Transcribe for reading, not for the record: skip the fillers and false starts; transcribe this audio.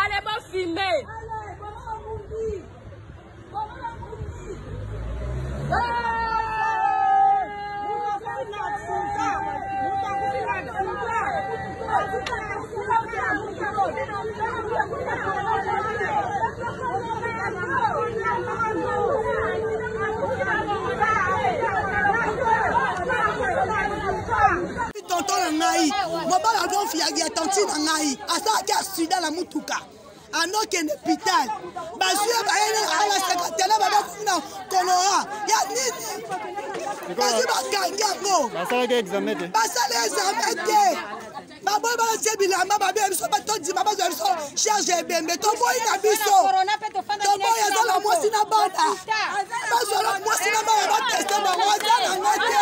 Allez, bon filmer. Tonton ngai, mobala don fiagi tonti ngai, asa ka sida la mutuka. Anoke ne pital. Bazuya ba ene ala sekatela ba kuna kolora. Ya nini? Bazu ba kangango. Basala ke examen te. Basala examen te. Babo ba sebila mama be biso ba tonti mama zo biso charge bembe to boy na biso. To boy ya la mosi na banda. Bazo la mosi na banda ba teste ba waza na ngate.